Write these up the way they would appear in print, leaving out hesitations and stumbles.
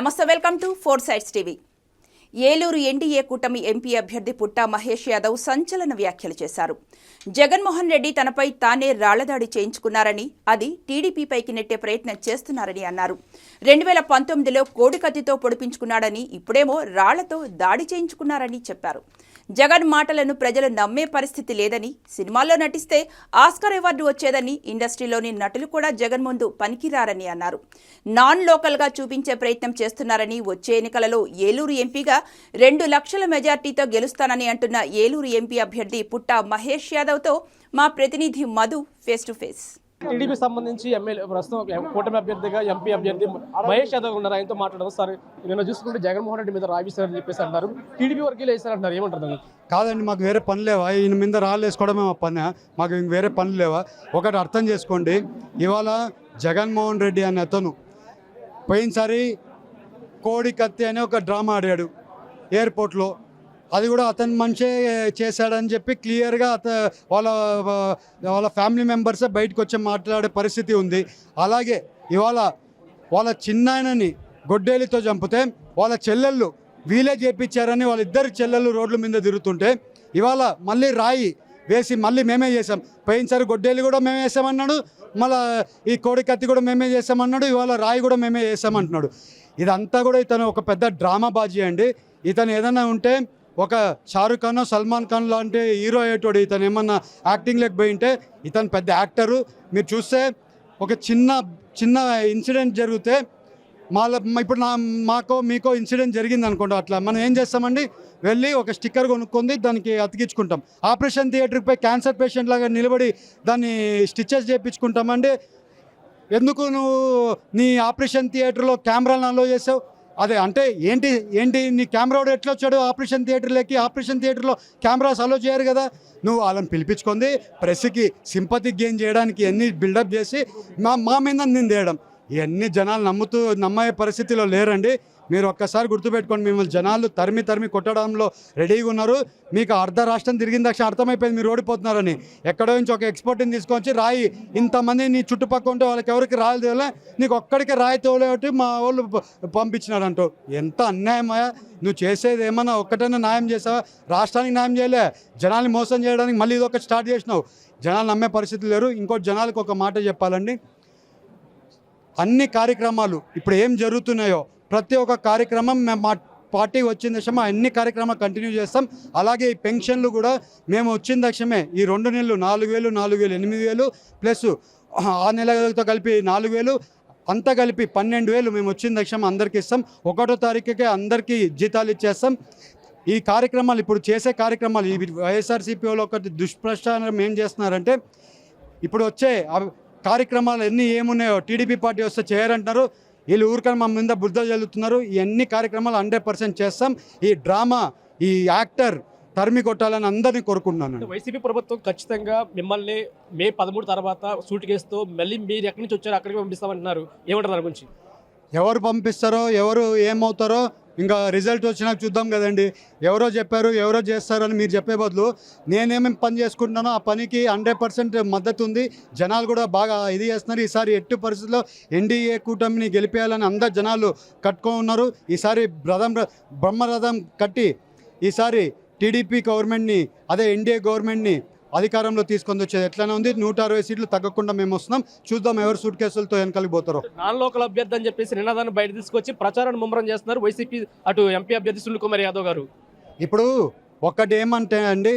నమస్తే, welcome to 4 sides TV. Eluru NDA కూటమి MP అభ్యర్థి పుట్టా మహేష్ యాదవ్ సంచలన వ్యాఖ్యలు చేశారు. జగన్మోహన్ రెడ్డి తనపై తానే రాళ్లదాడి చేయించుకున్నారని, అది టీడీపీపైకి నెట్టే ప్రయత్నం చేస్తున్నారని అన్నారు. 2019లో కోడికత్తితో పొడిపించుకున్నాడని, ఇప్పుడేమో రాళ్లతో దాడి చేయించుకున్నారని చెప్పారు. జగన్ మాటలను ప్రజలు నమ్మే పరిస్థితి లేదని, సినిమాల్లో నటిస్తే ఆస్కార్ అవార్డు వచ్చేదని, ఇండస్ట్రీలోని నటులు కూడా జగన్ ముందు పనికిరారని అన్నారు. నాన్ లోకల్గా చూపించే ప్రయత్నం చేస్తున్నారని, వచ్చే ఎన్నికలలో ఏలూరు ఎంపీగా 2 లక్షల మెజార్టీతో గెలుస్తానని అంటున్న ఏలూరు ఎంపీ అభ్యర్థి పుట్టా మహేష్ యాదవ్తో మా ప్రతినిధి Madhu face to face. TDP సంబంధించి ఎమ్మెల్యే ప్రస్తుతం కూటమి అభ్యర్థిగా ఎంపీ అభ్యర్థి మహేష్ యాదవ్ ఉన్నారు. ఆయనతో మాట్లాడడం సార్, నేను చూసుకుంటే జగన్మోహన్ రెడ్డి మీద రాయిస్తారని చెప్పేసి అంటారు. టీడీపీ వరకు వేస్తారంటారు, ఏమంటారు? కాదండి, మాకు వేరే పని లేవా? ఈయన మీద రాళ్ళు వేసుకోవడమే మా పని, మాకు ఇంక వేరే పనులు లేవా? ఒకటి అర్థం చేసుకోండి, ఇవాళ జగన్మోహన్ రెడ్డి అనే అతను పోయినసారి కోడి కత్తి అని ఒక డ్రామా ఆడాడు ఎయిర్పోర్ట్లో. అది కూడా అతని మనిషే చేశాడని చెప్పి క్లియర్గా వాళ్ళ ఫ్యామిలీ మెంబర్సే బయటకు వచ్చి మాట్లాడే పరిస్థితి ఉంది. అలాగే ఇవాళ వాళ్ళ చిన్నాయనని గొడ్డేలితో చంపితే వాళ్ళ చెల్లెళ్ళు వీలే చేపించారని వాళ్ళిద్దరు చెల్లెళ్ళు రోడ్ల మీద తిరుగుతుంటే, ఇవాళ మళ్ళీ రాయి వేసి మళ్ళీ మేమే చేసాం. పోయినసారి గొడ్డేలు కూడా మేమే వేసామన్నాడు, మళ్ళీ ఈ కోడి కత్తి కూడా మేమే చేసామన్నాడు, ఇవాళ రాయి కూడా మేమే చేసామంటున్నాడు. ఇదంతా కూడా ఇతను ఒక పెద్ద డ్రామా బాజీ అండి. ఇతను ఏదైనా ఉంటే ఒక షారుఖ్ ఖాన్, సల్మాన్ ఖాన్ లాంటి హీరో అయ్యేటోడు. ఇతను ఏమన్నా యాక్టింగ్ లేకపోయి ఉంటే ఇతను పెద్ద యాక్టరు. మీరు చూస్తే ఒక చిన్న ఇన్సిడెంట్ జరిగితే ఇప్పుడు మాకో మీకో ఇన్సిడెంట్ జరిగింది అనుకోండి, అట్లా మనం ఏం చేస్తామండి, వెళ్ళి ఒక స్టిక్కర్ కొనుక్కుంది దానికి అతికించుకుంటాం. ఆపరేషన్ థియేటర్కి పోయి క్యాన్సర్ పేషెంట్ లాగా నిలబడి దాన్ని స్టిచెస్ చేయించుకుంటామండి. ఎందుకు నువ్వు నీ ఆపరేషన్ థియేటర్లో కెమెరాలను అలో చేసావు? అదే అంటే ఏంటి నీ కెమెరా వాడు ఎట్లా వచ్చాడు ఆపరేషన్ థియేటర్లోకి? ఆపరేషన్ థియేటర్లో కెమెరాస్ అలో చేయరు కదా. నువ్వు వాళ్ళని పిలిపించుకుంది ప్రెస్కి సింపతి గెయిన్ చేయడానికి ఎన్ని బిల్డప్ చేసి మా మీద నిందేయడం, ఇవన్నీ జనాలు నమ్మే పరిస్థితిలో లేరండి. మీరు ఒక్కసారి గుర్తుపెట్టుకోండి, మిమ్మల్ని జనాలు తరిమి కొట్టడంలో రెడీగా ఉన్నారు. మీకు అర్ధ రాష్ట్రం తిరిగిన దక్షిణ అర్థమైపోయింది మీరు ఓడిపోతున్నారని. ఎక్కడో నుంచి ఒక ఎక్స్పర్ట్ని తీసుకొచ్చి రాయి ఇంతమంది నీ చుట్టుపక్కల ఉంటే వాళ్ళకి ఎవరికి రాయి తోలే, నీకు ఒక్కడికి రాయి తోలేటి మా వాళ్ళు పంపించినారంటూ. ఎంత అన్యాయమయ్యా! నువ్వు చేసేది ఏమన్నా ఒక్కటైనా న్యాయం చేసావా? రాష్ట్రానికి న్యాయం చేయలే, జనాల్ని మోసం చేయడానికి మళ్ళీ ఇది ఒకటి స్టార్ట్ చేసినావు. జనాలు నమ్మే పరిస్థితి లేరు. ఇంకోటి జనాలకు ఒక మాట చెప్పాలండి, అన్ని కార్యక్రమాలు ఇప్పుడు ఏం జరుగుతున్నాయో ప్రతి ఒక్క కార్యక్రమం మా పార్టీ వచ్చిన దశమ అన్ని కార్యక్రమాలు కంటిన్యూ చేస్తాం. అలాగే ఈ పెన్షన్లు కూడా మేము వచ్చిన దశమే ఈ 2 నెలలు 4,000, 8,000 ప్లస్ ఆ నెలతో కలిపి 4,000 అంతా కలిపి 12,000 మేము వచ్చిన దశమ అందరికీ ఇస్తాం. 1వ తారీఖుకే అందరికీ జీతాలు ఇచ్చేస్తాం. ఈ కార్యక్రమాలు ఇప్పుడు చేసే కార్యక్రమాలు ఈ వైఎస్ఆర్సీపీలో ఒకటి దుష్ప్రచారం ఏం చేస్తున్నారంటే, ఇప్పుడు వచ్చే కార్యక్రమాలు ఎన్ని ఏమున్నాయో టీడీపీ పార్టీ వస్తే చేయరంటున్నారు. వీళ్ళు ఊరికని మా మీద బుద్ధ చల్లుతున్నారు. ఈ అన్ని కార్యక్రమాలు 100% చేస్తాం. ఈ డ్రామా, ఈ యాక్టర్ తరిమి కొట్టాలని అందరినీ కోరుకుంటున్నాను. వైసీపీ ప్రభుత్వం ఖచ్చితంగా మిమ్మల్ని మే 13 తర్వాత సూట్ కేసుతో మళ్ళీ మీరు ఎక్కడి నుంచి వచ్చారో అక్కడికి పంపిస్తామంటున్నారు, ఏమంటారు దాని గురించి? ఎవరు పంపిస్తారో ఎవరు ఏమవుతారో ఇంకా రిజల్ట్ వచ్చినాక చూద్దాం కదండి. ఎవరో చెప్పారు ఎవరో చేస్తారని మీరు చెప్పే బదులు నేనేమేమి పని చేసుకుంటున్నానో ఆ పనికి 100% మద్దతు ఉంది. జనాలు కూడా బాగా ఇది చేస్తున్నారు. ఈసారి ఎట్టి పరిస్థితుల్లో ఎన్డీఏ కూటమిని గెలిపేయాలని అందరు జనాలు కట్టుకొని ఉన్నారు. ఈసారి బ్రహ్మరథం కట్టి ఈసారి టీడీపీ గవర్నమెంట్ని, అదే ఎన్డీఏ గవర్నమెంట్ని అధికారంలో తీసుకొని వచ్చేది ఎట్లనే ఉంది. 160 సీట్లు తగ్గకుండా మేము వస్తున్నాం. చూద్దాం ఎవరు సూట్ కేసులతో వెనకాలి పోతారో. నాన్ లోకల్ అభ్యర్థి అని చెప్పేసి నినాదాన్ని బయట తీసుకొచ్చి ప్రచారాన్ని ముమ్మరం చేస్తున్నారు వైసీపీ అటు ఎంపీ అభ్యర్థి సునీల్ కుమార్ యాదవ్ గారు. ఇప్పుడు ఒకటి ఏమంటే అండి,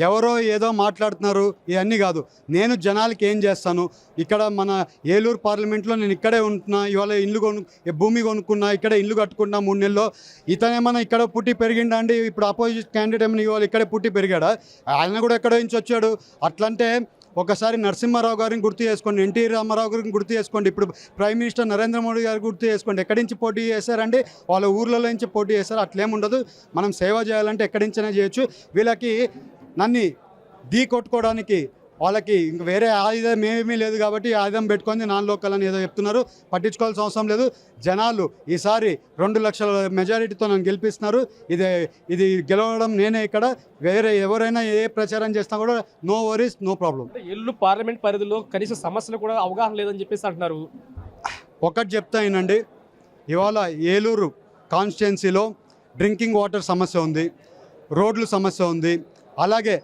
ఎవరో ఏదో మాట్లాడుతున్నారు ఇవన్నీ కాదు. నేను జనాలకి ఏం చేస్తాను, ఇక్కడ మన ఏలూరు పార్లమెంట్లో నేను ఇక్కడే ఉంటున్నా. ఇవాళ భూమి కొనుక్కున్నా, ఇక్కడే ఇల్లు కట్టుకున్నా 3 నెలల్లో. ఇతనేమన్నా ఇక్కడ పుట్టి పెరిగిండా అండి? ఇప్పుడు అపోజిట్ క్యాండిడేట్ ఏమైనా ఇవాళ ఇక్కడే పుట్టి పెరిగాడా? ఆయన కూడా ఎక్కడో నుంచి వచ్చాడు. అట్లంటే ఒకసారి నరసింహారావు గారిని గుర్తు చేసుకోండి, ఎన్టీ రామారావు గారిని గుర్తు చేసుకోండి, ఇప్పుడు ప్రైమ్ మినిస్టర్ నరేంద్ర మోడీ గారు గుర్తు చేసుకోండి. ఎక్కడి నుంచి పోటీ చేశారండి? వాళ్ళ ఊర్లలో నుంచి పోటీ చేశారు. అట్లేముండదు. మనం సేవ చేయాలంటే ఎక్కడి నుంచైనా చేయొచ్చు. వీళ్ళకి నన్ను ఢీ కొట్టుకోవడానికి వాళ్ళకి ఇంక వేరే ఆయుధం ఏమీ లేదు కాబట్టి ఆయుధం పెట్టుకొని నాన్ లోకల్ అని ఏదో చెప్తున్నారు. పట్టించుకోవాల్సిన అవసరం లేదు. జనాలు ఈసారి 2 లక్షల మెజారిటీతో నన్ను గెలిపిస్తున్నారు. ఇది గెలవడం నేనే. ఇక్కడ వేరే ఎవరైనా ఏ ప్రచారం చేసినా కూడా no worries, no problem. Eluru parliament పరిధిలో కనీస సమస్యలు కూడా అవగాహన లేదని చెప్పేసి అంటున్నారు. ఒకటి చెప్తానండి, ఇవాళ ఏలూరు కాన్స్టిట్యున్సీలో డ్రింకింగ్ వాటర్ సమస్య ఉంది, రోడ్లు సమస్య ఉంది. అలాగే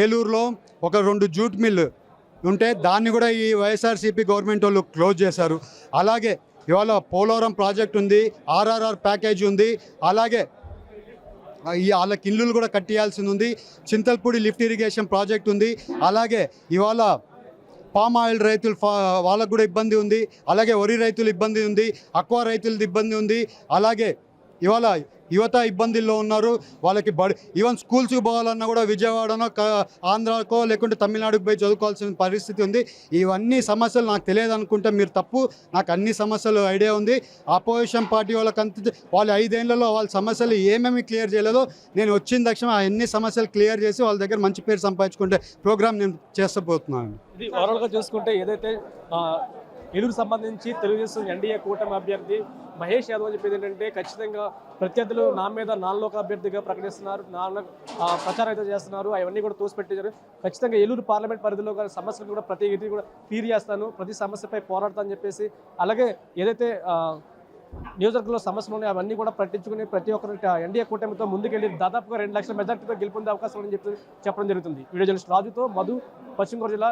ఏలూరులో ఒక 2 జూట్ మిల్లు ఉంటే దాన్ని కూడా ఈ వైఎస్ఆర్సీపీ గవర్నమెంట్ వాళ్ళు క్లోజ్ చేశారు. అలాగే ఇవాళ పోలవరం ప్రాజెక్ట్ ఉంది, ఆర్ఆర్ఆర్ ప్యాకేజ్ ఉంది. అలాగే వాళ్ళకి ఇల్లులు కూడా కట్టియాల్సింది ఉంది. చింతల్పూడి లిఫ్ట్ ఇరిగేషన్ ప్రాజెక్ట్ ఉంది. అలాగే ఇవాళ పామ్ ఆయిల్ రైతులు వాళ్ళకు కూడా ఇబ్బంది ఉంది. అలాగే వరి రైతులు ఇబ్బంది ఉంది, అక్వా రైతులది ఇబ్బంది ఉంది. అలాగే ఇవాళ యువత ఇబ్బందుల్లో ఉన్నారు. వాళ్ళకి ఈవెన్ స్కూల్స్కి పోవాలన్నా కూడా విజయవాడనో ఆంధ్రాకో లేకుంటే తమిళనాడుకు పోయి చదువుకోవాల్సిన పరిస్థితి ఉంది. ఇవన్నీ సమస్యలు నాకు తెలియదు అనుకుంటే మీరు తప్పు. నాకు అన్ని సమస్యలు ఐడియా ఉంది. అపోజిషన్ పార్టీ వాళ్ళకంత వాళ్ళు 5 ఏళ్లలో వాళ్ళ సమస్యలు ఏమేమి క్లియర్ చేయలేదో నేను వచ్చిన తక్షణం ఆ అన్ని సమస్యలు క్లియర్ చేసి వాళ్ళ దగ్గర మంచి పేరు సంపాదించుకుంటే ప్రోగ్రామ్ నేను చేస్తపోతున్నాను. ఇది ఓవరాల్గా చూసుకుంటే ఏదైతే ఏలూరు సంబంధించి తెలుగుదేశం ఎన్డీఏ కూటమి అభ్యర్థి మహేష్ యాదవ్ చెప్పేది ఏంటంటే ఖచ్చితంగా ప్రత్యర్థులు నా మీద నాలుగు అభ్యర్థిగా ప్రకటిస్తున్నారు, ప్రచారం అయితే చేస్తున్నారు, అవన్నీ కూడా తోసిపెట్టారు. ఖచ్చితంగా ఏలూరు పార్లమెంట్ పరిధిలో సమస్యలు కూడా ప్రతి ఇది కూడా క్లియర్ చేస్తాను, ప్రతి సమస్యపై పోరాడతానని చెప్పేసి, అలాగే ఏదైతే నియోజకవర్గంలో సమస్యలు ఉన్నాయి అవన్నీ కూడా పట్టించుకుని ప్రతి ఒక్కరు ఎన్డీఏ కూటమితో ముందుకెళ్ళి దాదాపుగా 2 లక్షల మెజార్టీతో గెలుపొందే అవకాశం ఉందని చెప్పడం జరుగుతుంది. వీడియో జర్నలిస్ట్ రాజుతో మధు, పశ్చిమ గోదావరి జిల్లా